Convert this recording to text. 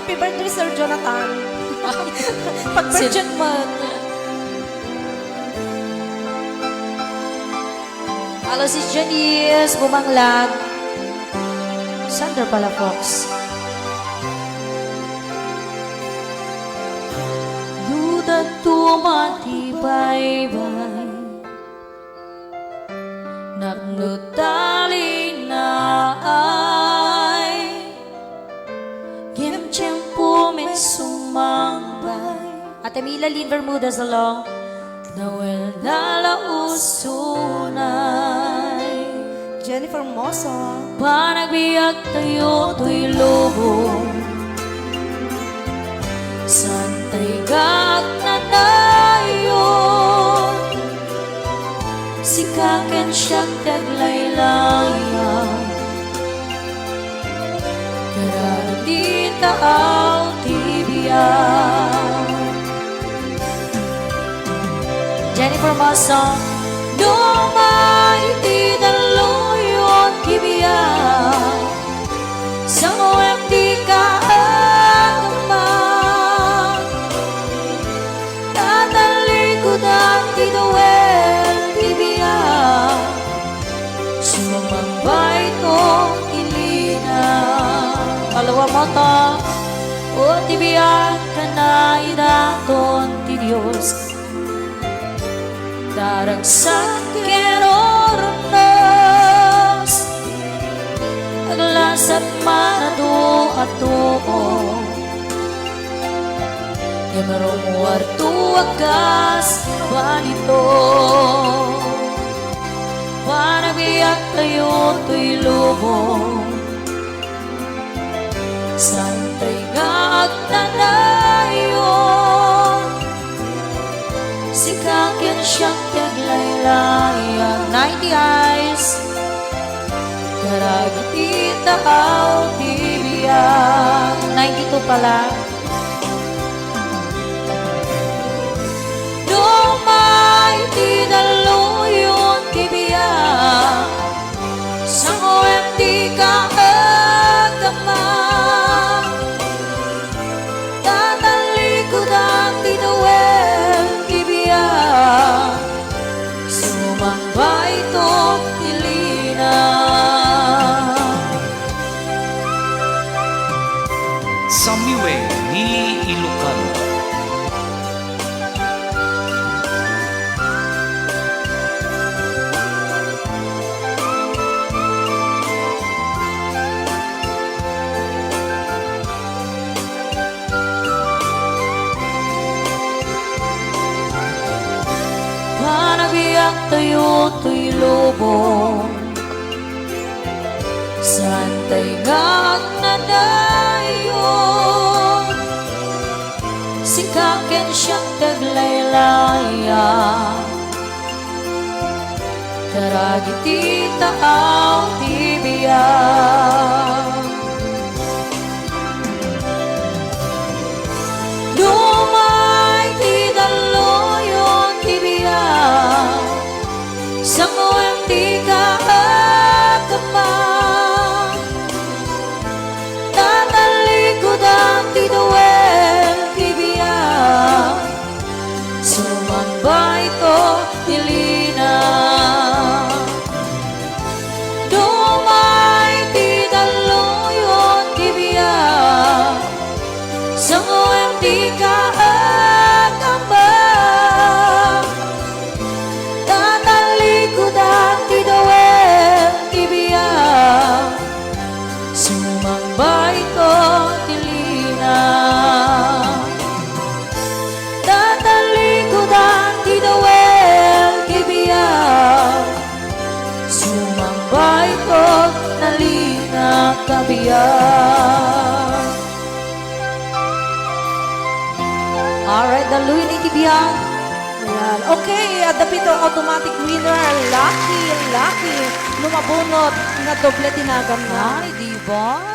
Happy birthday, Sir Jonathan. Pag-virgin month. Halo si Janice, Bumanglag. Sandra Palafox. Duda tumatibay-bay, nagnutali na ay Gimtiyempo may sumambay. Ate Mila Lynn Bermudez along. Nawel nalausunay, Jennifer Mosso. panagbiyak tayo to'y lubong, santay gag na dayon, sikaken siyang taglaylayan, karadita ang tibiyan. Jennifer Mosso. Dumay ti daluyon kibiyak, sa OM di ka agumang, tatalikod ti duel kibiyak, sumambay tong ilina. Palawa mo to. O tibiyak ka na idaton ti Diyos, daragsak kenoronos, aglasat manado ato, yamarumuarto agas balito, panabiyak tayo to'y lubong, santay gag tanayon, sikakin siyang taglaylayan. 90 eyes. Karagitita ang tibiyak. 92 pala. Dumay ti daluyon tibiyak, sa OMD ka agama, tatalikod ang tinuel tibiyak, sumambay tong ilina. Samiwe ni Ilocano. Panagbiyak tayo to'y lubong, santay gag na dayon, sikaken siyang taglaylayan, karagitita ang tibiyak. Dumay ti daluyon tibiyak, sa OMD ka agama, tatalikod ang tinuel tibiyak, sumambay to tilina. Dumay ti daluyon tibiyak, sa OMD ka agama, tatalikod ang tinuel tibiyak, sumambay to tilina. Tatalikod ang tinuel tibiyak, sumambay to nalina kabiyak. Alright, daluin ni Tibian. Ayan. Okay, at the pito automatic winner. Lucky. Lumabunot na doble tinagam na. Ay, diba?